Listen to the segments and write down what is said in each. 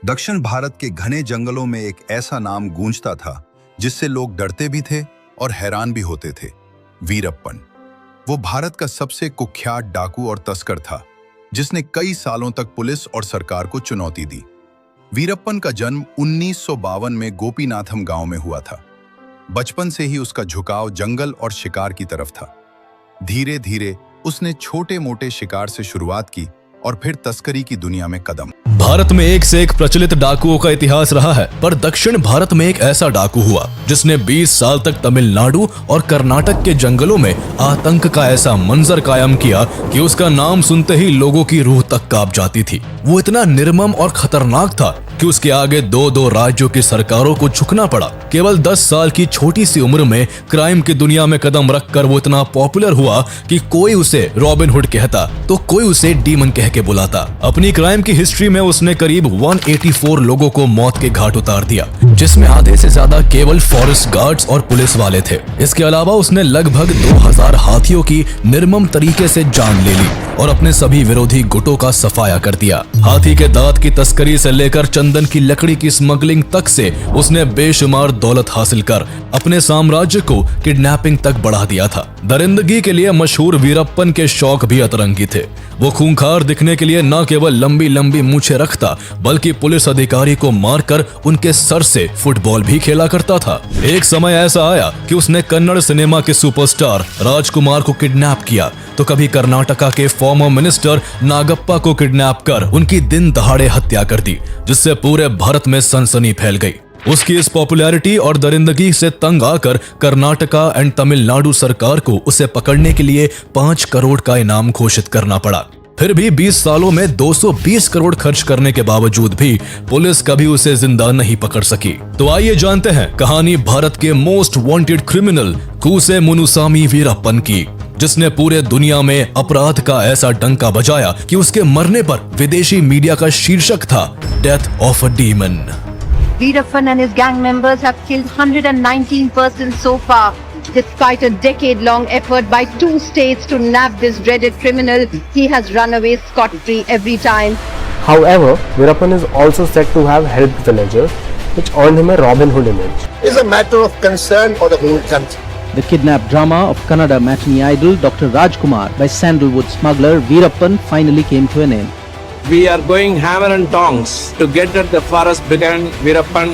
दक्षिण भारत के घने जंगलों में एक ऐसा नाम गूंजता था जिससे लोग डरते भी थे और हैरान भी होते थे। वीरप्पन। वो भारत का सबसे कुख्यात डाकू और तस्कर था जिसने कई सालों तक पुलिस और सरकार को चुनौती दी। वीरप्पन का जन्म 1952 में गोपीनाथम गांव में हुआ था। बचपन से ही उसका झुकाव जंगल और शिकार की तरफ था। धीरे धीरे उसने छोटे मोटे शिकार से शुरुआत की और फिर तस्करी की दुनिया में कदम। भारत में एक से एक प्रचलित डाकुओं का इतिहास रहा है, पर दक्षिण भारत में एक ऐसा डाकू हुआ जिसने 20 साल तक तमिलनाडु और कर्नाटक के जंगलों में आतंक का ऐसा मंजर कायम किया कि उसका नाम सुनते ही लोगों की रूह तक कांप जाती थी। वो इतना निर्मम और खतरनाक था कि उसके आगे दो राज्यों की सरकारों को झुकना पड़ा। केवल 10 साल की छोटी सी उम्र में क्राइम की दुनिया में कदम रखकर वो इतना पॉपुलर हुआ कि कोई उसे रॉबिन हुड कहता तो कोई उसे डीमन कह के बुलाता। अपनी क्राइम की हिस्ट्री में उसने करीब 184 लोगों को मौत के घाट उतार दिया, जिसमें आधे से ज्यादा केवल फॉरेस्ट गार्ड्स और पुलिस वाले थे। इसके अलावा उसने लगभग 2000 हाथियों की निर्मम तरीके से जान ले ली और अपने सभी विरोधी गुटों का सफाया कर दिया। हाथी के दांत की तस्करी से लेकर चंदन की लकड़ी की स्मगलिंग तक से उसने बेशुमार दौलत हासिल कर अपने साम्राज्य को किडनैपिंग तक बढ़ा दिया था। दरिंदगी के लिए मशहूर वीरप्पन के शौक भी अतरंगी थे। वो खूंखार दिखने के लिए न केवल लंबी लंबी मूछें रखता बल्कि पुलिस अधिकारी को मारकर उनके सर से फुटबॉल भी खेला करता था। एक समय ऐसा आया कि उसने कन्नड़ सिनेमा के सुपरस्टार राजकुमार को किडनैप किया तो कभी कर्नाटका के फॉर्मर मिनिस्टर नागप्पा को किडनैप कर उनकी दिन दहाड़े हत्या कर दी, जिससे पूरे भारत में सनसनी फैल गई। उसकी इस पॉपुलैरिटी और दरिंदगी से तंग आकर कर्नाटका एंड तमिलनाडु सरकार को उसे पकड़ने के लिए 5 करोड़ का इनाम घोषित करना पड़ा। फिर भी 20 सालों में 220 करोड़ खर्च करने के बावजूद भी पुलिस कभी उसे जिंदा नहीं पकड़ सकी। तो आइए जानते हैं कहानी भारत के most wanted criminal Koose Munusamy Veerappan की, जिसने पूरे दुनिया में अपराध का ऐसा डंका बजाया कि उसके मरने पर विदेशी मीडिया का शीर्षक था death of a demon. Veerappan and his gang members have killed 119 persons so far. Despite a decade-long effort by 2 states to nab this dreaded criminal, he has run away scot-free every time. However, Veerappan is also said to have helped villagers, which earned him a Robin Hood image. It is a matter of concern for the whole country. The kidnap drama of Kannada matinee idol Dr. Rajkumar by sandalwood smuggler Veerappan finally came to an end. We are going hammer and tongs to get at the forest brigand Veerappan.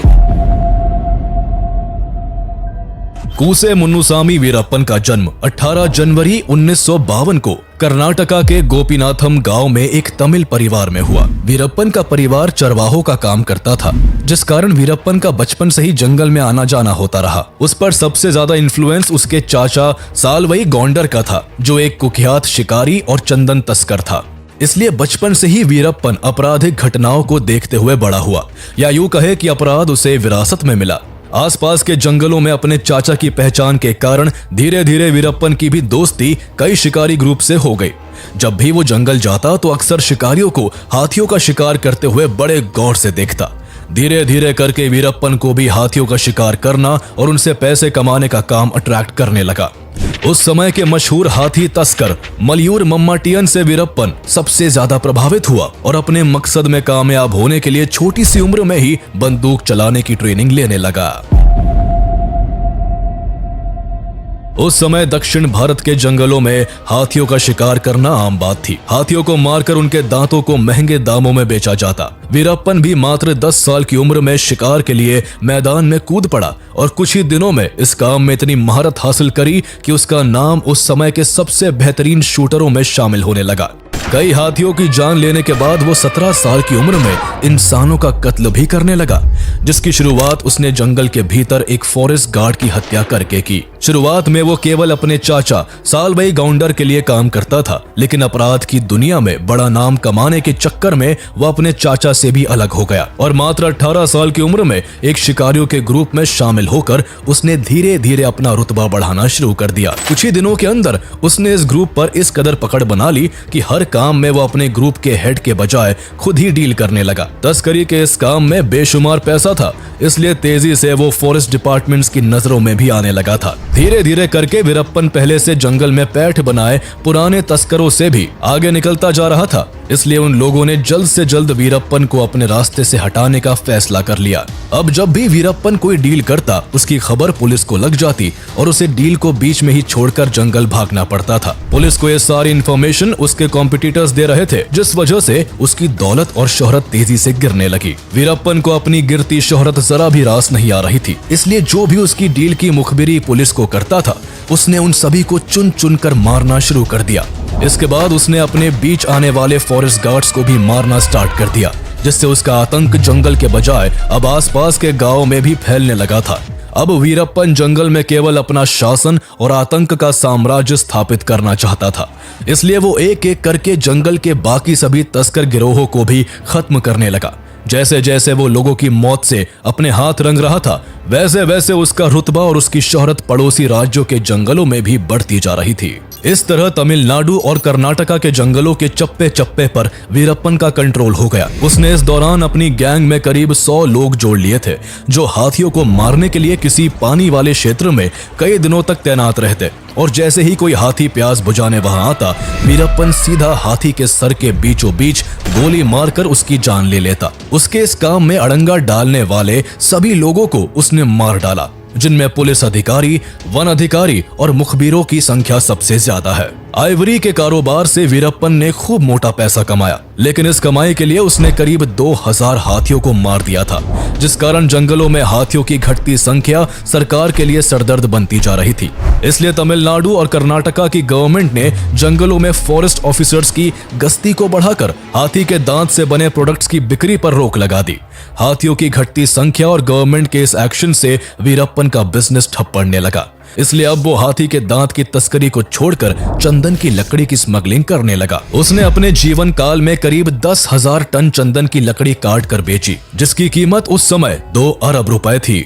Koose Munnusamy Veerappan का जन्म 18 जनवरी 1952 को कर्नाटका के गोपीनाथम गांव में एक तमिल परिवार में हुआ। वीरप्पन का परिवार चरवाहों का काम करता था, जिस कारण वीरप्पन का बचपन से ही जंगल में आना जाना होता रहा। उस पर सबसे ज्यादा इन्फ्लुएंस उसके चाचा सालवई गौंडर का था, जो एक कुख्यात शिकारी और चंदन तस्कर था। इसलिए बचपन से ही वीरप्पन आपराधिक घटनाओं को देखते हुए बड़ा हुआ, या यूं कहे कि अपराध उसे विरासत में मिला। आसपास के जंगलों में अपने चाचा की पहचान के कारण धीरे धीरे वीरप्पन की भी दोस्ती कई शिकारी ग्रुप से हो गई। जब भी वो जंगल जाता तो अक्सर शिकारियों को हाथियों का शिकार करते हुए बड़े गौर से देखता। धीरे धीरे करके वीरप्पन को भी हाथियों का शिकार करना और उनसे पैसे कमाने का काम अट्रैक्ट करने लगा। उस समय के मशहूर हाथी तस्कर मलयूर मम्माटियन से वीरप्पन सबसे ज्यादा प्रभावित हुआ और अपने मकसद में कामयाब होने के लिए छोटी सी उम्र में ही बंदूक चलाने की ट्रेनिंग लेने लगा। उस समय दक्षिण भारत के जंगलों में हाथियों का शिकार करना आम बात थी। हाथियों को मारकर उनके दांतों को महंगे दामों में बेचा जाता। वीरप्पन भी मात्र 10 साल की उम्र में शिकार के लिए मैदान में कूद पड़ा और कुछ ही दिनों में इस काम में इतनी महारत हासिल करी कि उसका नाम उस समय के सबसे बेहतरीन शूटरों में शामिल होने लगा। कई हाथियों की जान लेने के बाद वो 17 साल की उम्र में इंसानों का कत्ल भी करने लगा, जिसकी शुरुआत उसने जंगल के भीतर एक फॉरेस्ट गार्ड की हत्या करके की। शुरुआत में वो केवल अपने चाचा सालवई गौंडर के लिए काम करता था, लेकिन अपराध की दुनिया में बड़ा नाम कमाने के चक्कर में वो अपने चाचा से भी अलग हो गया और मात्र 18 साल की उम्र में एक शिकारियों के ग्रुप में शामिल होकर उसने धीरे धीरे अपना रुतबा बढ़ाना शुरू कर दिया। कुछ ही दिनों के अंदर उसने इस ग्रुप पर इस कदर पकड़ बना ली कि हर काम में वो अपने ग्रुप के हेड के बजाय खुद ही डील करने लगा। तस्करी के इस काम में बेशुमार पैसा था, इसलिए तेजी से वो फॉरेस्ट डिपार्टमेंट्स की नजरों में भी आने लगा था। धीरे धीरे करके वीरप्पन पहले से जंगल में पैठ बनाए पुराने तस्करों से भी आगे निकलता जा रहा था। इसलिए उन लोगों ने जल्द से जल्द वीरप्पन को अपने रास्ते से हटाने का फैसला कर लिया। अब जब भी वीरप्पन कोई डील करता, उसकी खबर पुलिस को लग जाती और उसे डील को बीच में ही छोड़कर जंगल भागना पड़ता था। पुलिस को ये सारी इन्फॉर्मेशन उसके कॉम्पिटिटर्स दे रहे थे, जिस वजह से उसकी दौलत और शोहरत तेजी से गिरने लगी। वीरप्पन को अपनी गिरती शोहरत जरा भी रास नहीं आ रही थी, इसलिए जो भी उसकी डील की मुखबिरी पुलिस को करता था, उसने उन सभी को चुन चुन कर मारना शुरू कर दिया। इसके बाद उसने अपने बीच आने वाले फॉरेस्ट गार्ड्स को भी मारना स्टार्ट कर दिया, जिससे उसका आतंक जंगल के बजाय अब आसपास के गांवों में भी फैलने लगा था। अब वीरप्पन जंगल में केवल अपना शासन और आतंक का साम्राज्य स्थापित करना चाहता था, इसलिए वो एक एक करके जंगल के बाकी सभी तस्कर गिरोहों को भी खत्म करने लगा। जैसे जैसे वो लोगों की मौत से अपने हाथ रंग रहा था, वैसे वैसे उसका रुतबा और उसकी शोहरत पड़ोसी राज्यों के जंगलों में भी बढ़ती जा रही थी। इस तरह तमिलनाडु और कर्नाटका के जंगलों के चप्पे चप्पे पर वीरप्पन का कंट्रोल हो गया। उसने इस दौरान अपनी गैंग में करीब 100 लोग जोड़ लिए थे, जो हाथियों को मारने के लिए किसी पानी वाले क्षेत्र में कई दिनों तक तैनात रहते, और जैसे ही कोई हाथी प्यास बुझाने वहां आता, वीरप्पन सीधा हाथी के सर के बीचों बीच गोली मारकर उसकी जान ले लेता। उसके इस काम में अड़ंगा डालने वाले सभी लोगों को उसने मार डाला, जिनमें पुलिस अधिकारी, वन अधिकारी और मुखबिरों की संख्या सबसे ज्यादा है। आइवरी के कारोबार से वीरप्पन ने खूब मोटा पैसा कमाया, लेकिन इस कमाई के लिए उसने करीब 2000 हाथियों को मार दिया था, जिस कारण जंगलों में हाथियों की घटती संख्या सरकार के लिए सरदर्द बनती जा रही थी। इसलिए तमिलनाडु और कर्नाटका की गवर्नमेंट ने जंगलों में फॉरेस्ट ऑफिसर्स की गश्ती को बढ़ाकर हाथी के दांत से बने प्रोडक्ट्स की बिक्री पर रोक लगा दी। हाथियों की घटती संख्या और गवर्नमेंट के इस एक्शन से वीरप्पन का बिजनेस ठप पड़ने लगा, इसलिए अब वो हाथी के दांत की तस्करी को छोड़कर चंदन की लकड़ी की स्मगलिंग करने लगा। उसने अपने जीवन काल में करीब 10,000 टन चंदन की लकड़ी काट कर बेची, जिसकी कीमत उस समय 2 अरब रुपए थी।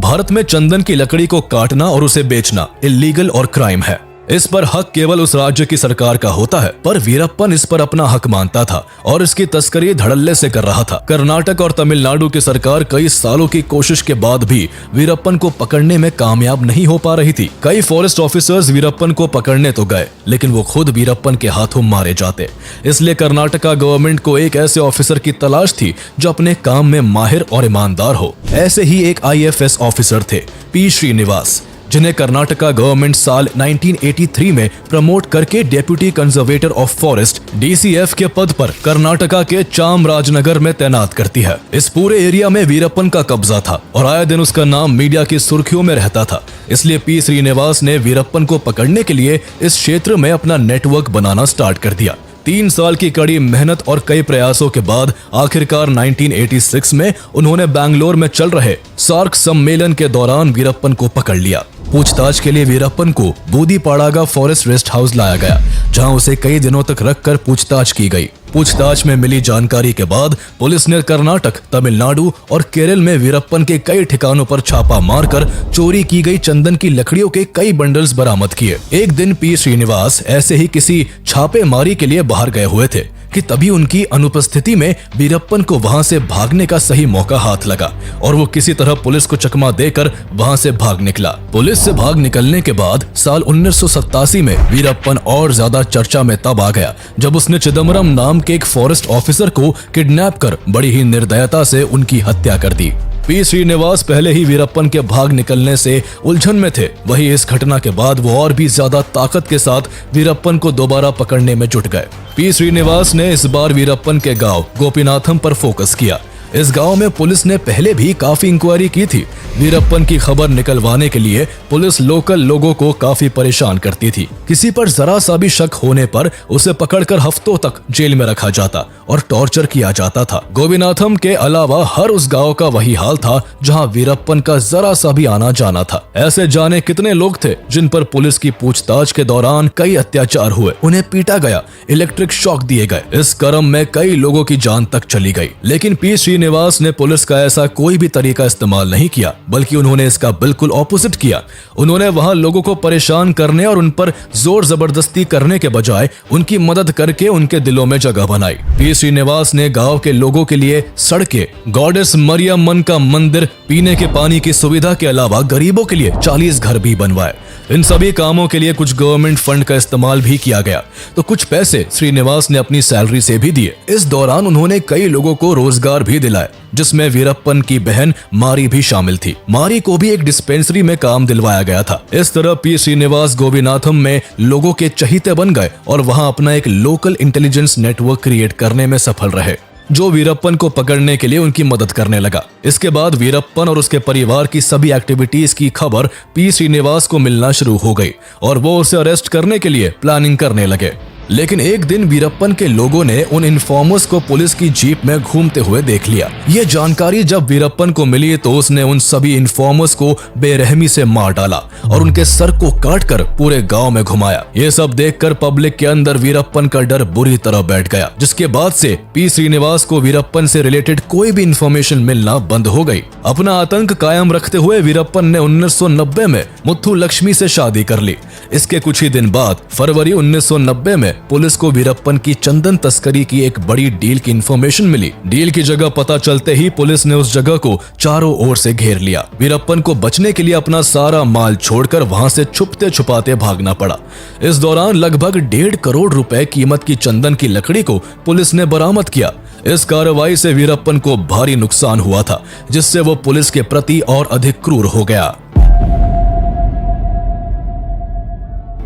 भारत में चंदन की लकड़ी को काटना और उसे बेचना इल्लीगल और क्राइम है। इस पर हक केवल उस राज्य की सरकार का होता है, पर वीरप्पन इस पर अपना हक मानता था और इसकी तस्करी धड़ल्ले से कर रहा था। कर्नाटक और तमिलनाडु की सरकार कई सालों की कोशिश के बाद भी वीरप्पन को पकड़ने में कामयाब नहीं हो पा रही थी। कई फॉरेस्ट ऑफिसर्स वीरप्पन को पकड़ने तो गए, लेकिन वो खुद वीरप्पन के हाथों मारे जाते। इसलिए कर्नाटका गवर्नमेंट को एक ऐसे ऑफिसर की तलाश थी जो अपने काम में माहिर और ईमानदार हो। ऐसे ही एक IFS ऑफिसर थे, P. श्रीनिवास, जिन्हें कर्नाटका गवर्नमेंट साल 1983 में प्रमोट करके deputy conservator of forest DCF के पद पर कर्नाटका के चामराजनगर में तैनात करती है। इस पूरे एरिया में वीरप्पन का कब्जा था और आए दिन उसका नाम मीडिया की सुर्खियों में रहता था। इसलिए P. श्रीनिवास ने वीरप्पन को पकड़ने के लिए इस क्षेत्र में अपना नेटवर्क बनाना स्टार्ट कर दिया। 3 साल की कड़ी मेहनत और कई प्रयासों के बाद आखिरकार 1986 में उन्होंने बैंगलोर में चल रहे सार्क सम्मेलन के दौरान वीरप्पन को पकड़ लिया। पूछताछ के लिए वीरप्पन को बूदीपाड़ागा फॉरेस्ट रेस्ट हाउस लाया गया, जहां उसे कई दिनों तक रखकर पूछताछ की गई। पूछताछ में मिली जानकारी के बाद पुलिस ने कर्नाटक, तमिलनाडु और केरल में वीरप्पन के कई ठिकानों पर छापा मारकर चोरी की गई चंदन की लकड़ियों के कई बंडल्स बरामद किए। एक दिन P. श्रीनिवास ऐसे ही किसी छापेमारी के लिए बाहर गए हुए थे कि तभी उनकी अनुपस्थिति में वीरप्पन को वहां से भागने का सही मौका हाथ लगा और वो किसी तरह पुलिस को चकमा देकर वहां से भाग निकला। पुलिस से भाग निकलने के बाद साल 1987 में वीरप्पन और ज्यादा चर्चा में तब आ गया जब उसने चिदम्बरम नाम के एक फॉरेस्ट ऑफिसर को किडनैप कर बड़ी ही निर्दयता से उनकी हत्या कर दी। P. श्रीनिवास पहले ही वीरप्पन के भाग निकलने से उलझन में थे, वही इस घटना के बाद वो और भी ज्यादा ताकत के साथ वीरप्पन को दोबारा पकड़ने में जुट गए। P. श्रीनिवास ने इस बार वीरप्पन के गांव गोपीनाथम पर फोकस किया। इस गांव में पुलिस ने पहले भी काफी इंक्वायरी की थी। वीरप्पन की खबर निकलवाने के लिए पुलिस लोकल लोगों को काफी परेशान करती थी। किसी पर जरा सा भी शक होने पर उसे पकड़कर हफ्तों तक जेल में रखा जाता और टॉर्चर किया जाता था। गोपीनाथम के अलावा हर उस गांव का वही हाल था जहां वीरप्पन का जरा सा भी आना जाना था। ऐसे जाने कितने लोग थे जिन पर पुलिस की पूछताछ के दौरान कई अत्याचार हुए, उन्हें पीटा गया, इलेक्ट्रिक शॉक दिए गए। इस क्रम में कई लोगों की जान तक चली गई, लेकिन P. श्रीनिवास ने पुलिस का ऐसा कोई भी तरीका इस्तेमाल नहीं किया, बल्कि उन्होंने इसका बिल्कुल ऑपोजिट किया। उन्होंने वहां लोगों को परेशान करने और उन पर जोर जबरदस्ती करने के बजाय उनकी मदद करके उनके दिलों में जगह बनाई। P. श्रीनिवास ने गांव के लोगों के लिए सड़कें, गॉडेस मरियम्मन का मंदिर, पीने के पानी की सुविधा के अलावा गरीबों के लिए 40 घर भी बनवाए। इन सभी कामों के लिए कुछ गवर्नमेंट फंड का इस्तेमाल भी किया गया, तो कुछ पैसे श्रीनिवास ने अपनी सैलरी से भी दिए। इस दौरान उन्होंने कई लोगों को रोजगार भी दिलाए, जिसमें वीरप्पन की बहन मारी भी शामिल थी। मारी को भी एक डिस्पेंसरी में काम दिलवाया गया था। इस तरह पी श्रीनिवास गोविनाथम में लोगों के चहीते बन गए और वहां अपना एक लोकल इंटेलिजेंस नेटवर्क क्रिएट करने में सफल रहे, जो वीरप्पन को पकड़ने के लिए उनकी मदद करने लगा। इसके बाद वीरप्पन और उसके परिवार की सभी एक्टिविटीज की खबर पी श्रीनिवास को मिलना शुरू हो गई और वो उसे अरेस्ट करने के लिए प्लानिंग करने लगे। लेकिन एक दिन वीरप्पन के लोगों ने उन इन्फॉर्मर्स को पुलिस की जीप में घूमते हुए देख लिया। ये जानकारी जब वीरप्पन को मिली तो उसने उन सभी इन्फॉर्मर्स को बेरहमी से मार डाला और उनके सर को काटकर पूरे गांव में घुमाया। ये सब देखकर पब्लिक के अंदर वीरप्पन का डर बुरी तरह बैठ गया, जिसके बाद से पी श्रीनिवास को वीरप्पन से रिलेटेड कोई भी इंफॉर्मेशन मिलना बंद हो गई। अपना आतंक कायम रखते हुए वीरप्पन ने 1990 में मुथु लक्ष्मी से शादी कर ली। इसके कुछ ही दिन बाद फरवरी 1990 में पुलिस को वीरप्पन की चंदन तस्करी की एक बड़ी डील की इंफॉर्मेशन मिली। डील की जगह पता चलते ही पुलिस ने उस जगह को चारों ओर से घेर लिया। वीरप्पन को बचने के लिए अपना सारा माल छोड़कर वहां से छुपते छुपाते भागना पड़ा। इस दौरान लगभग 1.5 करोड़ रुपए कीमत की चंदन की लकड़ी को पुलिस ने बरामद किया। इस कार्रवाई से वीरप्पन को भारी नुकसान हुआ था, जिससे वो पुलिस के प्रति और अधिक क्रूर हो गया।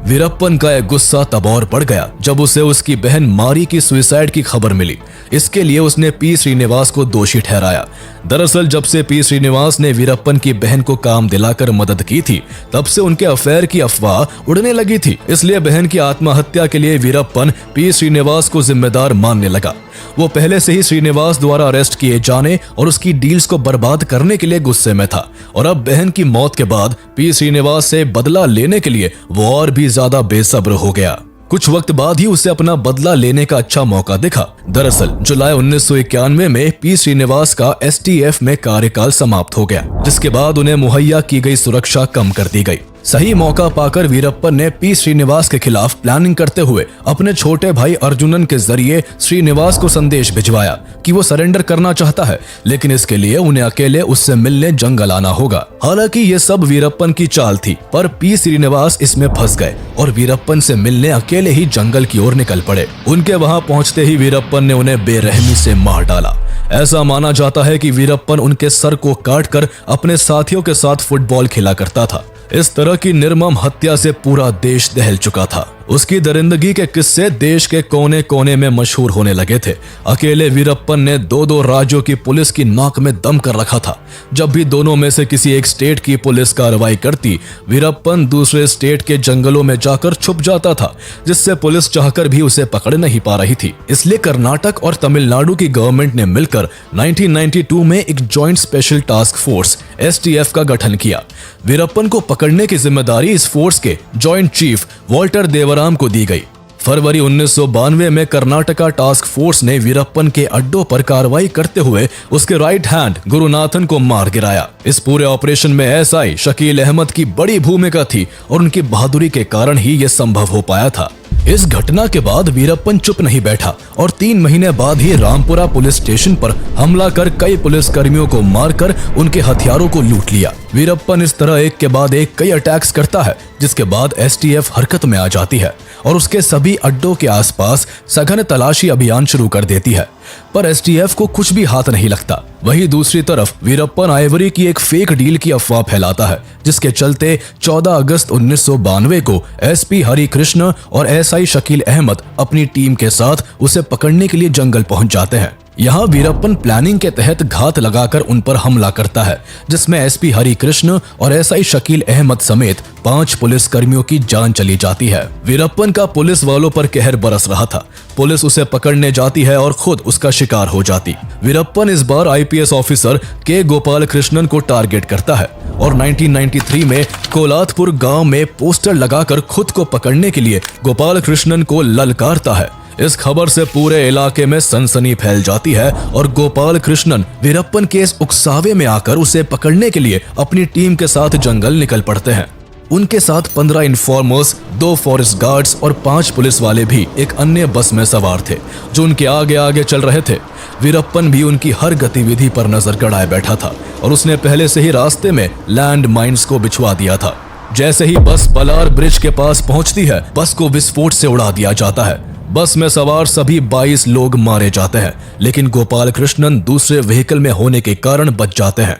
वीरप्पन का यह गुस्सा तब और बढ़ गया जब उसे उसकी बहन मारी की सुसाइड की खबर मिली। इसके लिए उसने पी श्रीनिवास को दोषी ठहराया। दरअसल जब से पी श्रीनिवास ने वीरप्पन की बहन को काम दिलाकर मदद की थी, तब से उनके अफेयर की अफवाह उड़ने लगी थी। इसलिए बहन की आत्महत्या के लिए वीरप्पन पी श्रीनिवास को जिम्मेदार मानने लगा। वो पहले से ही श्रीनिवास द्वारा अरेस्ट किए जाने और उसकी डील्स को बर्बाद करने के लिए गुस्से में था, और अब बहन की मौत के बाद पी श्रीनिवास से बदला लेने के लिए वो और भी ज्यादा बेसब्र हो गया। कुछ वक्त बाद ही उसे अपना बदला लेने का अच्छा मौका दिखा। दरअसल जुलाई 1991 में पी श्रीनिवास का STF में कार्यकाल समाप्त हो गया, जिसके बाद उन्हें मुहैया की गई सुरक्षा कम कर दी गई। सही मौका पाकर वीरप्पन ने पी श्रीनिवास के खिलाफ प्लानिंग करते हुए अपने छोटे भाई अर्जुनन के जरिए श्रीनिवास को संदेश भिजवाया कि वो सरेंडर करना चाहता है, लेकिन इसके लिए उन्हें अकेले उससे मिलने जंगल आना होगा। हालांकि ये सब वीरप्पन की चाल थी, पर पी श्रीनिवास इसमें फंस गए और वीरप्पन से मिलने अकेले ही जंगल की ओर निकल पड़े। उनके वहां पहुंचते ही वीरप्पन ने उन्हें बेरहमी से मार डाला। ऐसा माना जाता है कि वीरप्पन उनके सर को काटकर अपने साथियों के साथ फुटबॉल खेला करता था। इस तरह की निर्मम हत्या से पूरा देश दहल चुका था। उसकी दरिंदगी के किस्से देश के कोने कोने में मशहूर होने लगे थे। अकेले वीरप्पन ने 2-2 राज्यों की पुलिस की नाक में दम कर रखा था। जब भी दोनों में से किसी एक स्टेट की पुलिस कार्रवाई करती, वीरप्पन दूसरे स्टेट के जंगलों में जाकर छुप जाता था, जिससे पुलिस चाहकर भी उसे पकड़ नहीं पा रही थी। इसलिए कर्नाटक और तमिलनाडु की गवर्नमेंट ने मिलकर 1992 में एक joint special task force STF का गठन किया। वीरप्पन को पकड़ने की जिम्मेदारी इस फोर्स के जॉइंट चीफ वॉल्टर देवराम को दी गई। फरवरी 1992 में कर्नाटका टास्क फोर्स ने वीरप्पन के अड्डों पर कार्रवाई करते हुए उसके राइट हैंड गुरुनाथन को मार गिराया। इस पूरे ऑपरेशन में SI शकील अहमद की बड़ी भूमिका थी और उनकी बहादुरी के कारण ही यह संभव हो पाया था। इस घटना के बाद वीरप्पन चुप नहीं बैठा और 3 महीने बाद ही रामपुरा पुलिस स्टेशन पर हमला कर कई पुलिस कर्मियों को मारकर उनके हथियारों को लूट लिया। वीरप्पन इस तरह एक के बाद एक कई अटैक्स करता है, जिसके बाद STF हरकत में आ जाती है और उसके सभी अड्डों के आसपास सघन तलाशी अभियान शुरू कर देती है, पर STF को कुछ भी हाथ नहीं लगता। वहीं दूसरी तरफ वीरप्पन आइवरी की एक फेक डील की अफवाह फैलाता है, जिसके चलते 14 अगस्त 1992 को SP हरि कृष्ण और SI शकील अहमद अपनी टीम के साथ उसे पकड़ने के लिए जंगल पहुंच जाते हैं। यहाँ वीरप्पन प्लानिंग के तहत घात लगाकर उन पर हमला करता है, जिसमें SP हरि कृष्ण और SI शकील अहमद समेत 5 पुलिस कर्मियों की जान चली जाती है। वीरप्पन का पुलिस वालों पर कहर बरस रहा था। पुलिस उसे पकड़ने जाती है और खुद उसका शिकार हो जाती। वीरप्पन इस बार IPS ऑफिसर के गोपाल कृष्णन को टारगेट करता है और 1993 में कोलातपुर गांव में पोस्टर लगाकर खुद को पकड़ने के लिए गोपाल कृष्णन को ललकारता है। इस खबर से पूरे इलाके में सनसनी फैल जाती है और गोपाल कृष्णन वीरप्पन के इस उकसावे में आकर उसे पकड़ने के लिए अपनी टीम के साथ जंगल निकल पड़ते हैं। उनके साथ 15 इन्फॉर्मर्स, 2 फॉरेस्ट गार्ड्स और 5 पुलिस वाले भी एक अन्य बस में सवार थे, जो उनके आगे आगे चल रहे थे। वीरप्पन भी उनकी हर गतिविधि पर नजर गड़ाए बैठा था और उसने पहले से ही रास्ते में लैंड माइन्स को बिछवा दिया था, जैसे ही बस पलार ब्रिज के पास पहुंचती है, बस को विस्फोट से उड़ा दिया जाता है। बस में सवार सभी 22 लोग मारे जाते हैं, लेकिन गोपाल कृष्णन दूसरे व्हीकल में होने के कारण बच जाते हैं।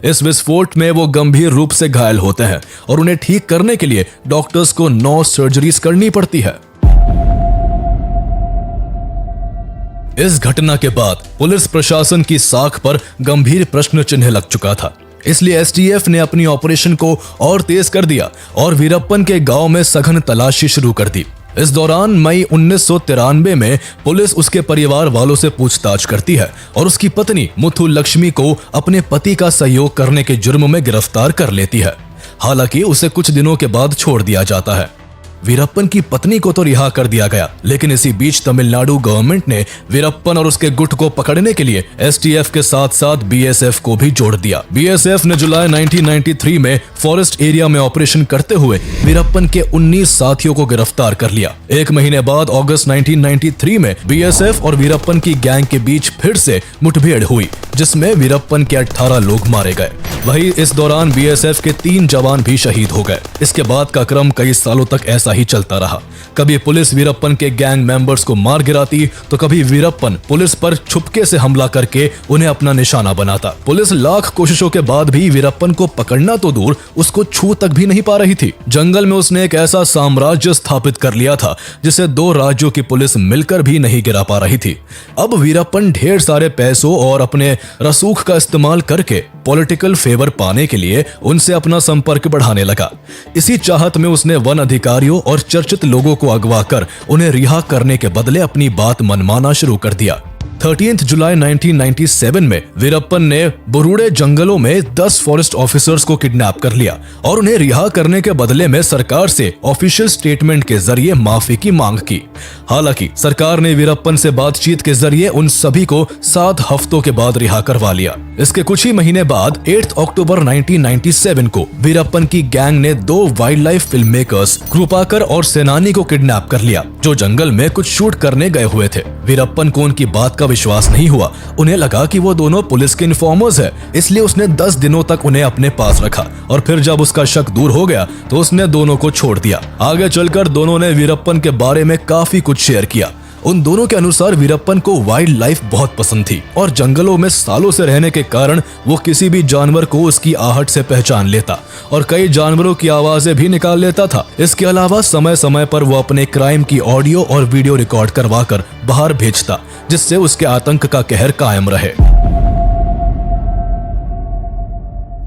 इस विस्फोट में वो गंभीर रूप से घायल होते हैं और उन्हें ठीक करने के लिए डॉक्टर्स को 9 सर्जरीज करनी पड़ती है। इस घटना के बाद पुलिस प्रशासन की साख पर गंभीर प्रश्न चिन्ह लग चुका था। इसलिए एसटीएफ ने अपनी ऑपरेशन को और तेज कर दिया और वीरप्पन के गांव में सघन तलाशी शुरू कर दी। इस दौरान मई 1993 में पुलिस उसके परिवार वालों से पूछताछ करती है और उसकी पत्नी मुथु लक्ष्मी को अपने पति का सहयोग करने के जुर्म में गिरफ्तार कर लेती है। हालांकि उसे कुछ दिनों के बाद छोड़ दिया जाता है। वीरप्पन की पत्नी को तो रिहा कर दिया गया, लेकिन इसी बीच तमिलनाडु गवर्नमेंट ने वीरप्पन और उसके गुट को पकड़ने के लिए एसटीएफ के साथ साथ बीएसएफ को भी जोड़ दिया। बीएसएफ ने जुलाई 1993 में फॉरेस्ट एरिया में ऑपरेशन करते हुए वीरप्पन के 19 साथियों को गिरफ्तार कर लिया। एक महीने बाद अगस्त 1993 में बीएसएफ और वीरप्पन की गैंग के बीच फिर से मुठभेड़ हुई, जिसमें वीरप्पन के 18 लोग मारे गए। वहीं इस दौरान बीएसएफ के 3 जवान भी शहीद हो गए। इसके बाद का क्रम कई सालों तक ऐसा ही चलता रहा। कभी पुलिस वीरप्पन के गैंग मेंबर्स को मार गिराती, तो कभी वीरप्पन पुलिस पर छुपके से हमला करके उन्हें अपना निशाना बनाता। पुलिस लाख कोशिशों के बाद भी वीरप्पन को पकड़ना तो दूर, उसको छू तक भी नहीं पा रही थी। जंगल में उसने एक ऐसा साम्राज्य स्थापित कर लिया था जिसे 2 राज्यों की पुलिस मिलकर भी नहीं गिरा पा रही थी। अब वीरप्पन ढेर सारे पैसों और अपने रसूख का इस्तेमाल करके पॉलिटिकल फेवर पाने के लिए उनसे अपना संपर्क बढ़ाने लगा। इसी चाहत में उसने वन अधिकारियों और चर्चित लोगों को अगवा कर उन्हें रिहा करने के बदले अपनी बात मनमाना शुरू कर दिया। 13 जुलाई 1997 में वीरप्पन ने बुरुड़े जंगलों में 10 फॉरेस्ट ऑफिसर्स को किडनैप कर लिया और उन्हें रिहा करने के बदले में सरकार से ऑफिशियल स्टेटमेंट के जरिए माफी की मांग की। हालांकि सरकार ने वीरप्पन से बातचीत के जरिए उन सभी को 7 हफ्तों के बाद रिहा करवा लिया। इसके कुछ ही महीने बाद 8 अक्टूबर 1997 को वीरप्पन की गैंग ने 2 वाइल्ड लाइफ फिल्म मेकर्स कृपाकर और सेनानी को किडनैप कर लिया, जो जंगल में कुछ शूट करने गए हुए थे। वीरप्पन को उनकी बात का विश्वास नहीं हुआ। उन्हें लगा कि वो दोनों पुलिस के इन्फॉर्मर्स हैं, इसलिए उसने 10 दिनों तक उन्हें अपने पास रखा और फिर जब उसका शक दूर हो गया तो उसने दोनों को छोड़ दिया। आगे चलकर दोनों ने वीरप्पन के बारे में काफी कुछ शेयर किया। उन दोनों के अनुसार वीरप्पन को वाइल्ड लाइफ बहुत पसंद थी और जंगलों में सालों से रहने के कारण वो किसी भी जानवर को उसकी आहट से पहचान लेता और कई जानवरों की आवाजें भी निकाल लेता था। इसके अलावा समय समय पर वो अपने क्राइम की ऑडियो और वीडियो रिकॉर्ड करवाकर बाहर भेजता, जिससे उसके आतंक का कहर कायम रहे।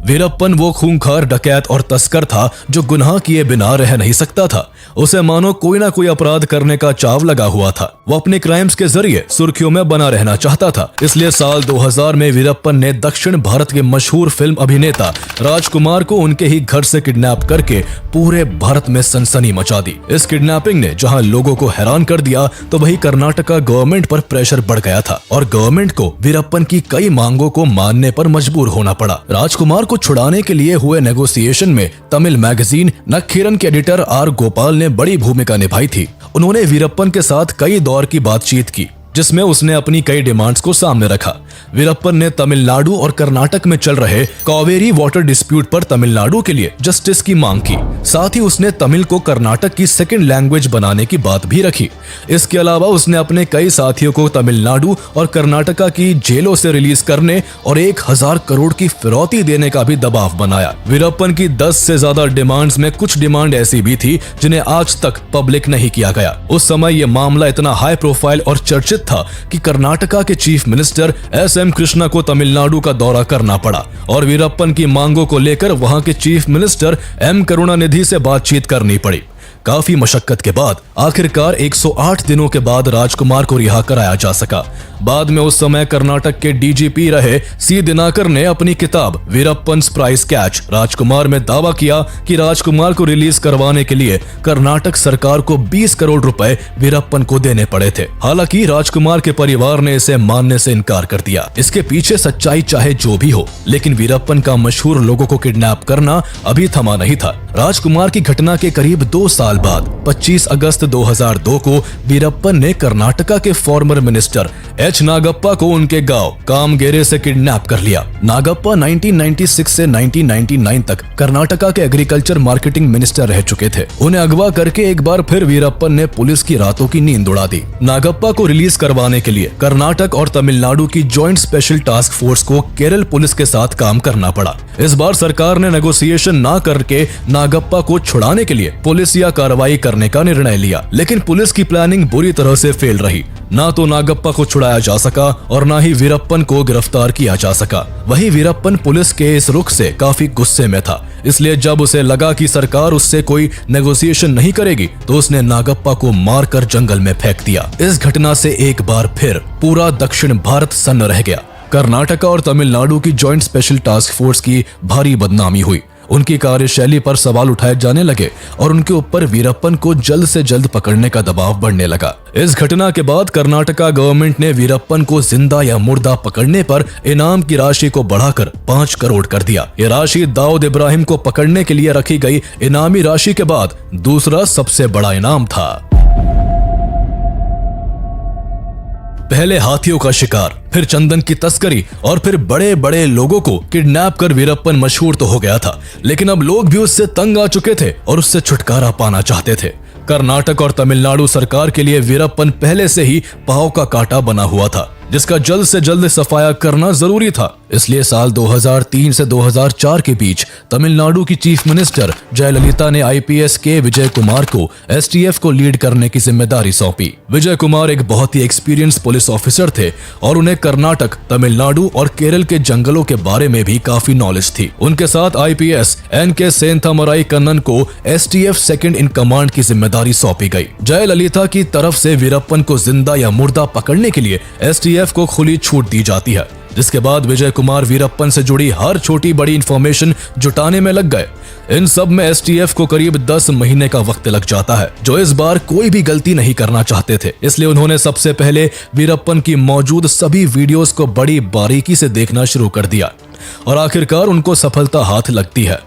वीरप्पन वो खूंखार डकैत और तस्कर था जो गुनाह किए बिना रह नहीं सकता था। उसे मानो कोई ना कोई अपराध करने का चाव लगा हुआ था। वो अपने क्राइम्स के जरिए सुर्खियों में बना रहना चाहता था। इसलिए साल 2000 में वीरप्पन ने दक्षिण भारत के मशहूर फिल्म अभिनेता राजकुमार को उनके ही घर से किडनैप करके पूरे भारत में सनसनी मचा दी। इस किडनैपिंग ने जहां लोगों को हैरान कर दिया, तो वहीं कर्नाटका गवर्नमेंट पर प्रेशर बढ़ गया था और गवर्नमेंट को वीरप्पन की कई मांगों को मानने पर मजबूर होना पड़ा। राजकुमार को छुड़ाने के लिए हुए नेगोशिएशन में तमिल मैगजीन नक्खीरन के एडिटर आर गोपाल ने बड़ी भूमिका निभाई थी। उन्होंने वीरप्पन के साथ कई दौर की बातचीत की, जिसमें उसने अपनी कई डिमांड्स को सामने रखा। वीरप्पन ने तमिलनाडु और कर्नाटक में चल रहे कावेरी वाटर डिस्प्यूट पर तमिलनाडु के लिए जस्टिस की मांग की। साथ ही उसने तमिल को कर्नाटक की सेकंड लैंग्वेज बनाने की बात भी रखी। इसके अलावा उसने अपने कई साथियों को तमिलनाडु और कर्नाटका की जेलों से रिलीज करने और 1000 करोड़ की फिरौती देने का भी दबाव बनाया। वीरप्पन की 10 से ज्यादा डिमांड्स में कुछ डिमांड ऐसी भी थी जिन्हें आज तक पब्लिक नहीं किया गया। उस समय यह मामला इतना हाई प्रोफाइल और चर्चित था कि कर्नाटका के चीफ मिनिस्टर एस.एम. कृष्णा को तमिलनाडु का दौरा करना पड़ा और वीरप्पन की मांगों को लेकर वहां के चीफ मिनिस्टर एम. करुणानिधि से बातचीत करनी पड़ी। काफी मशक्कत के बाद आखिरकार 108 दिनों के बाद राजकुमार को रिहा कराया जा सका। बाद में उस समय कर्नाटक के डीजीपी रहे सी दिनाकर ने अपनी किताब वीरप्पन्स प्राइस कैच राजकुमार में दावा किया कि राजकुमार को रिलीज करवाने के लिए कर्नाटक सरकार को 20 करोड़ रुपए वीरप्पन को देने पड़े थे। हालांकि राजकुमार के परिवार ने इसे मानने से इनकार कर दिया। इसके पीछे सच्चाई चाहे जो भी हो, लेकिन वीरप्पन का मशहूर लोगों को किडनैप करना अभी थमा नहीं था। राजकुमार की घटना के करीब 2 साल बाद 25 अगस्त 2002 को वीरप्पन ने कर्नाटका के फॉर्मर मिनिस्टर एच नागप्पा को उनके गांव कामगेरे से किडनैप कर लिया। नागप्पा 1996 से 1999 तक कर्नाटका के एग्रीकल्चर मार्केटिंग मिनिस्टर रह चुके थे। उन्हें अगवा करके एक बार फिर वीरप्पन ने पुलिस की रातों की नींद उड़ा दी। नागप्पा को रिलीज करवाने के लिए कर्नाटक और तमिलनाडु की जॉइंट स्पेशल टास्क फोर्स को केरल पुलिस के साथ काम करना पड़ा। इस बार सरकार ने नेगोशिएशन ना करके नागप्पा को छुड़ाने के लिए पुलिस या कार्रवाई करने का निर्णय लिया, लेकिन पुलिस की प्लानिंग बुरी तरह से फेल रही। ना तो नागप्पा को छुड़ाया जा सका और ना ही वीरप्पन को गिरफ्तार किया जा सका। वहीं वीरप्पन पुलिस के इस रुख से काफी गुस्से में था, इसलिए जब उसे लगा कि सरकार उससे कोई नेगोशिएशन नहीं करेगी तो उसने नागप्पा को मारकर जंगल में फेंक दिया। इस घटना से एक बार फिर पूरा दक्षिण भारत सन्न रह गया। कर्नाटका और तमिलनाडु की जॉइंट स्पेशल टास्क फोर्स की भारी बदनामी हुई। उनकी कार्यशैली पर सवाल उठाए जाने लगे और उनके ऊपर वीरप्पन को जल्द से जल्द पकड़ने का दबाव बढ़ने लगा। इस घटना के बाद कर्नाटका गवर्नमेंट ने वीरप्पन को जिंदा या मुर्दा पकड़ने पर इनाम की राशि को बढ़ाकर 5 करोड़ कर दिया। ये राशि दाऊद इब्राहिम को पकड़ने के लिए रखी गई इनामी राशि के बाद दूसरा सबसे बड़ा इनाम था। पहले हाथियों का शिकार, फिर चंदन की तस्करी और फिर बड़े बड़े लोगों को किडनैप कर वीरप्पन मशहूर तो हो गया था, लेकिन अब लोग भी उससे तंग आ चुके थे और उससे छुटकारा पाना चाहते थे। कर्नाटक और तमिलनाडु सरकार के लिए वीरप्पन पहले से ही पांव का कांटा बना हुआ था, जिसका जल्द से जल्द सफाया करना जरूरी था। इसलिए साल 2003 से 2004 के बीच तमिलनाडु की चीफ मिनिस्टर जयललिता ने आईपीएस के विजय कुमार को एसटीएफ को लीड करने की जिम्मेदारी सौंपी। विजय कुमार एक बहुत ही एक्सपीरियंस पुलिस ऑफिसर थे और उन्हें कर्नाटक, तमिलनाडु और केरल के जंगलों के बारे में भी काफी नॉलेज थी। उनके साथ आईपीएस एन.के. सेंथामराई कन्नन को एसटीएफ सेकंड इन कमांड की जिम्मेदारी सौंपी गई। जयललिता की तरफ से वीरप्पन को जिंदा या मुर्दा पकड़ने के लिए एसटीएफ को खुली छूट दी जाती है, जिसके बाद विजय कुमार वीरप्पन से जुड़ी हर छोटी बड़ी इंफॉर्मेशन जुटाने में लग गए। इन सब में एसटीएफ को करीब 10 महीने का वक्त लग जाता है, जो इस बार कोई भी गलती नहीं करना चाहते थे। इसलिए उन्होंने सबसे पहले वीरप्पन की मौजूद सभी वीडियोस को बड़ी बारीकी से देखना शुरू कर दिया और आखिरकार उनको सफलता हाथ लगती है।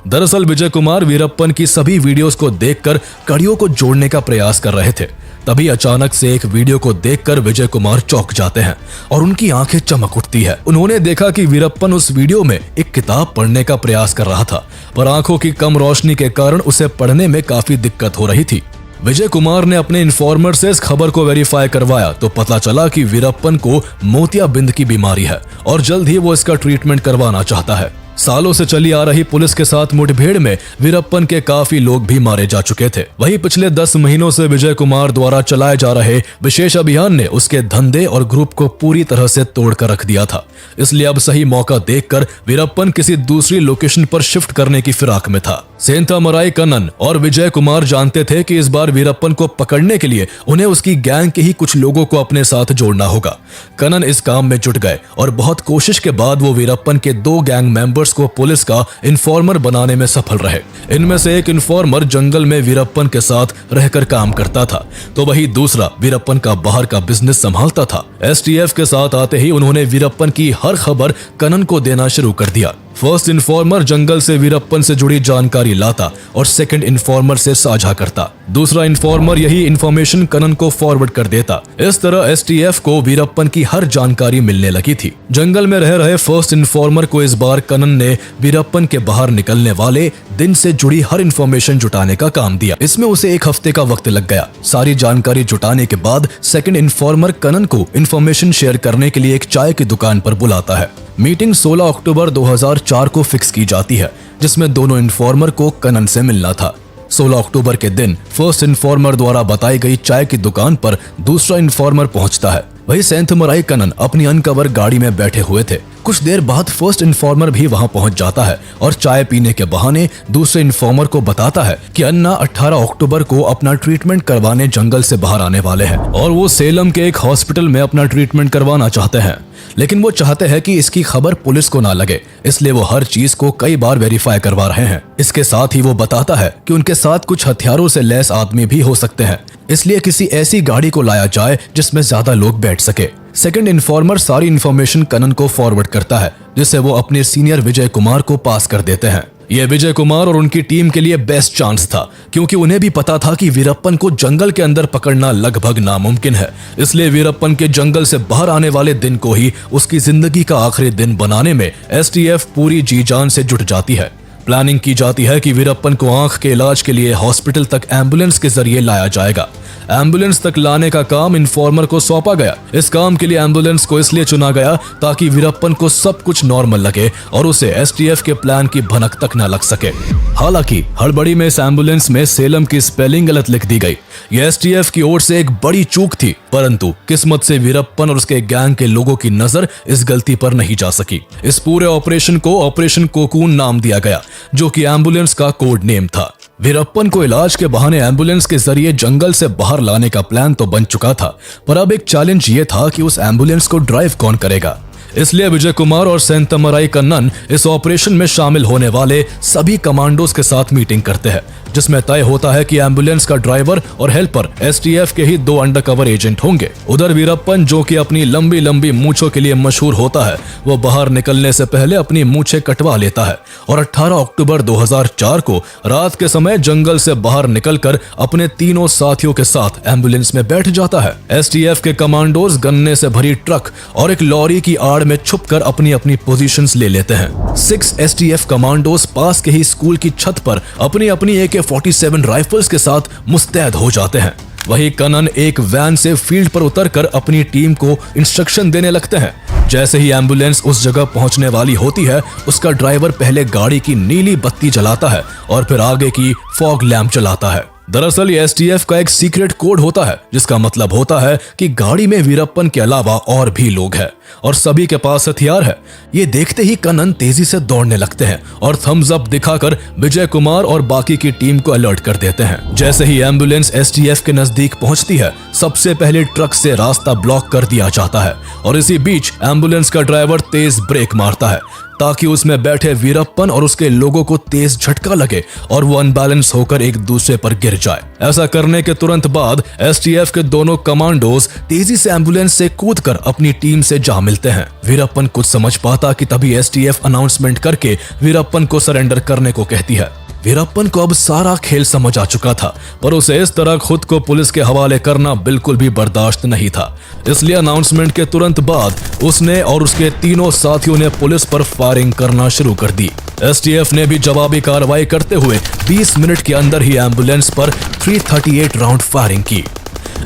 दरअसल विजय कुमार वीरप्पन की सभी वीडियोस को देखकर कड़ियों को जोड़ने का प्रयास कर रहे थे। तभी अचानक से एक वीडियो को देखकर विजय कुमार चौंक जाते हैं और उनकी आंखें चमक उठती है। उन्होंने देखा कि वीरप्पन उस वीडियो में एक किताब पढ़ने का प्रयास कर रहा था, पर आंखों की कम रोशनी के कारण उसे पढ़ने में काफी दिक्कत हो रही थी। विजय कुमार ने अपने इन्फॉर्मर से इस खबर को वेरीफाई करवाया तो पता चला कि वीरप्पन को मोतियाबिंद की बीमारी है और जल्द ही वो इसका ट्रीटमेंट करवाना चाहता है। सालों से चली आ रही पुलिस के साथ मुठभेड़ में वीरप्पन के काफी लोग भी मारे जा चुके थे। वहीं पिछले 10 महीनों से विजय कुमार द्वारा चलाए जा रहे विशेष अभियान ने उसके धंधे और ग्रुप को पूरी तरह से तोड़कर रख दिया था। इसलिए अब सही मौका देखकर वीरप्पन किसी दूसरी लोकेशन पर शिफ्ट करने की फिराक में था। सेंथामराई कन्नन और विजय कुमार जानते थे कि इस बार वीरप्पन को पकड़ने के लिए उन्हें उसकी गैंग के ही कुछ लोगों को अपने साथ जोड़ना होगा। कन्नन इस काम में जुट गए और बहुत कोशिश के बाद वो वीरप्पन के 2 गैंग मेंबर्स को पुलिस का इन्फॉर्मर बनाने में सफल रहे। इनमें से एक इन्फॉर्मर जंगल में वीरप्पन के साथ रहकर काम करता था, तो वही दूसरा वीरप्पन का बाहर का बिजनेस संभालता था। एसटीएफ के साथ आते ही उन्होंने वीरप्पन की हर खबर कन्नन को देना शुरू कर दिया। फर्स्ट इन्फॉर्मर जंगल से वीरप्पन से जुड़ी जानकारी लाता और सेकंड इन्फॉर्मर से साझा करता। दूसरा इन्फॉर्मर यही इन्फॉर्मेशन कन्नन को फॉरवर्ड कर देता। इस तरह एसटीएफ को वीरप्पन की हर जानकारी मिलने लगी थी। जंगल में रह रहे फर्स्ट इन्फॉर्मर को इस बार कन्नन ने वीरप्पन के बाहर निकलने वाले दिन से जुड़ी हर इन्फॉर्मेशन जुटाने का काम दिया। इसमें उसे 1 हफ्ते का वक्त लग गया। सारी जानकारी जुटाने के बाद सेकंड इन्फॉर्मर कन्नन को इन्फॉर्मेशन शेयर करने के लिए एक चाय की दुकान पर बुलाता है। मीटिंग 16 अक्टूबर 2004 को फिक्स की जाती है, जिसमें दोनों इन्फॉर्मर को कन्नन से मिलना था। 16 अक्टूबर के दिन फर्स्ट इन्फॉर्मर द्वारा बताई गई चाय की दुकान पर दूसरा इन्फॉर्मर पहुंचता है। वही सेंथामराई कन्नन अपनी अनकवर गाड़ी में बैठे हुए थे। कुछ देर बाद फर्स्ट इन्फॉर्मर भी वहां पहुंच जाता है और चाय पीने के बहाने दूसरे इन्फॉर्मर को बताता है कि अन्ना 18 अक्टूबर को अपना ट्रीटमेंट करवाने जंगल से बाहर आने वाले हैं और वो सेलम के एक हॉस्पिटल में अपना ट्रीटमेंट करवाना चाहते हैं। लेकिन वो चाहते हैं कि इसकी खबर पुलिस को ना लगे, इसलिए वो हर चीज को कई बार वेरीफाई करवा रहे हैं। इसके साथ ही वो बताता है कि उनके साथ कुछ हथियारों से लैस आदमी भी हो सकते हैं, इसलिए किसी ऐसी गाड़ी को लाया जाए जिसमें ज्यादा लोग बैठ सके। सेकंड इन्फॉर्मर सारी इन्फॉर्मेशन कन्नन को फॉरवर्ड करता है, जिसे वो अपने सीनियर विजय कुमार को पास कर देते हैं। यह विजय कुमार और उनकी टीम के लिए बेस्ट चांस था, क्योंकि उन्हें भी पता था कि वीरप्पन को जंगल के अंदर पकड़ना लगभग नामुमकिन है। इसलिए वीरप्पन के जंगल से बाहर आने वाले दिन को ही उसकी जिंदगी का आखिरी दिन बनाने में एसटीएफ पूरी जी जान से जुट जाती है। प्लानिंग की जाती है कि वीरप्पन को आंख के इलाज के लिए हॉस्पिटल तक एम्बुलेंस के जरिए लाया जाएगा। एम्बुलेंस तक लाने का काम इन्फॉर्मर को सौंपा गया। इस काम के लिए एम्बुलेंस को इसलिए चुना गया ताकि वीरप्पन को सब कुछ नॉर्मल लगे और उसे एसटीएफ के प्लान की भनक तक न लग सके। हालांकि हड़बड़ी में इस एम्बुलेंस में सेलम की स्पेलिंग गलत लिख दी गई। यह एसटीएफ की ओर से एक बड़ी चूक थी, परंतु किस्मत से वीरप्पन और उसके गैंग के लोगों की नजर इस गलती पर नहीं जा सकी। इस पूरे ऑपरेशन को ऑपरेशन कोकून नाम दिया गया, जो कि एम्बुलेंस का कोड नेम था। वीरप्पन को इलाज के बहाने एम्बुलेंस के जरिए जंगल से बाहर लाने का प्लान तो बन चुका था, पर अब एक चैलेंज ये था कि उस एम्बुलेंस को ड्राइव कौन करेगा। इसलिए विजय कुमार और सेंतमराई कन्नन इस ऑपरेशन में शामिल होने वाले सभी कमांडोज के साथ मीटिंग करते हैं, जिसमें तय होता है कि एम्बुलेंस का ड्राइवर और हेल्पर एसटीएफ के ही 2 अंडरकवर एजेंट होंगे। उधर वीरप्पन, जो कि अपनी लंबी लंबी मूंछों के लिए मशहूर होता है, वो बाहर निकलने से पहले अपनी मूंछें कटवा लेता है और 18 अक्टूबर 2004 को रात के समय जंगल से बाहर निकलकर अपने तीनों साथियों के साथ एम्बुलेंस में बैठ जाता है। एसटीएफ के कमांडोज गन्ने से भरी ट्रक और एक लॉरी की आड़ में छुपकर अपनी अपनी पोजीशंस ले लेते हैं। 6 एसटीएफ कमांडोज पास के ही स्कूल की छत पर अपनी अपनी AK-47 राइफल्स के साथ मुस्तैद हो जाते हैं। वहीं कन्नन एक वैन से फील्ड पर उतरकर अपनी टीम को इंस्ट्रक्शन देने लगते हैं। जैसे ही एम्बुलेंस उस जगह पहुंचने वाली होती है, उसका ड्राइवर पहले गाड़ी की नीली बत्ती जलाता है और फिर आगे की फॉग लैंप जलाता है। दरअसल ये एसटीएफ का एक सीक्रेट कोड होता है, जिसका मतलब होता है कि गाड़ी में वीरप्पन के अलावा और भी लोग हैं और सभी के पास हथियार है। ये देखते ही कन्नन तेजी से दौड़ने लगते हैं और थम्स अप दिखाकर विजय कुमार और बाकी की टीम को अलर्ट कर देते हैं। जैसे ही एम्बुलेंस एसटीएफ के नजदीक पहुंचती है, सबसे पहले ट्रक से रास्ता ब्लॉक कर दिया जाता है और इसी बीच एम्बुलेंस का ड्राइवर तेज ब्रेक मारता है ताकि उसमें बैठे वीरप्पन और उसके लोगों को तेज झटका लगे और वो अनबैलेंस होकर एक दूसरे पर गिर जाए। ऐसा करने के तुरंत बाद एसटीएफ के दोनों कमांडोज तेजी से एम्बुलेंस से कूदकर अपनी टीम से जा मिलते हैं। वीरप्पन कुछ समझ पाता कि तभी एसटीएफ अनाउंसमेंट करके वीरप्पन को सरेंडर करने को कहती है। वीरप्पन को अब सारा खेल समझ आ चुका था, पर उसे इस तरह खुद को पुलिस के हवाले करना बिल्कुल भी बर्दाश्त नहीं था। इसलिए अनाउंसमेंट के तुरंत बाद उसने और उसके तीनों साथियों ने पुलिस पर फायरिंग करना शुरू कर दी। एसटीएफ ने भी जवाबी कार्रवाई करते हुए 20 मिनट के अंदर ही एम्बुलेंस पर 338 राउंड फायरिंग की।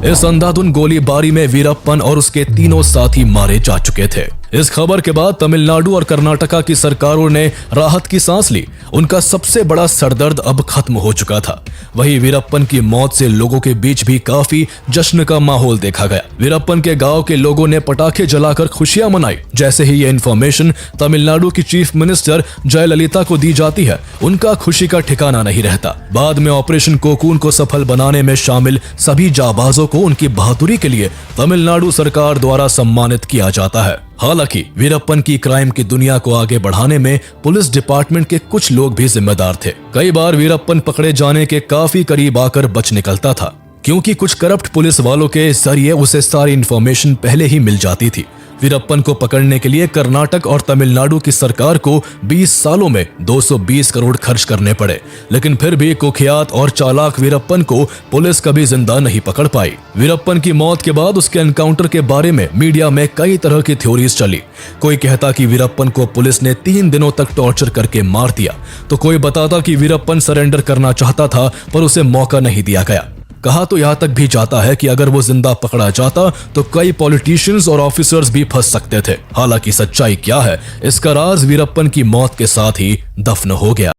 इस अंधाधुन गोलीबारी में वीरप्पन और उसके तीनों साथी मारे जा चुके थे। इस खबर के बाद तमिलनाडु और कर्नाटका की सरकारों ने राहत की सांस ली। उनका सबसे बड़ा सरदर्द अब खत्म हो चुका था। वहीं वीरप्पन की मौत से लोगों के बीच भी काफी जश्न का माहौल देखा गया। वीरप्पन के गांव के लोगों ने पटाखे जलाकर खुशियां मनाई। जैसे ही ये इन्फॉर्मेशन तमिलनाडु की चीफ मिनिस्टर जयललिता को दी जाती है, उनका खुशी का ठिकाना नहीं रहता। बाद में ऑपरेशन कोकून को सफल बनाने में शामिल सभी जाबाजों को उनकी बहादुरी के लिए तमिलनाडु सरकार द्वारा सम्मानित किया जाता है। हालांकि वीरप्पन की क्राइम की दुनिया को आगे बढ़ाने में पुलिस डिपार्टमेंट के कुछ लोग भी जिम्मेदार थे। कई बार वीरप्पन पकड़े जाने के काफी करीब आकर बच निकलता था, क्योंकि कुछ करप्ट पुलिस वालों के जरिए उसे सारी इंफॉर्मेशन पहले ही मिल जाती थी। वीरप्पन को पकड़ने के लिए कर्नाटक और तमिलनाडु की सरकार को 20 सालों में 220 करोड़ खर्च करने पड़े, लेकिन फिर भी कुख्यात और चालाक वीरप्पन को पुलिस कभी जिंदा नहीं पकड़ पाई। वीरप्पन की मौत के बाद उसके एनकाउंटर के बारे में मीडिया में कई तरह की थ्योरीज चली। कोई कहता कि वीरप्पन को पुलिस ने 3 दिनों तक टॉर्चर करके मार दिया, तो कोई बताता कि वीरप्पन सरेंडर करना चाहता था पर उसे मौका नहीं दिया गया। कहा तो यहाँ तक भी जाता है कि अगर वो जिंदा पकड़ा जाता तो कई पॉलिटिशियंस और ऑफिसर्स भी फंस सकते थे। हालांकि सच्चाई क्या है, इसका राज वीरप्पन की मौत के साथ ही दफन हो गया।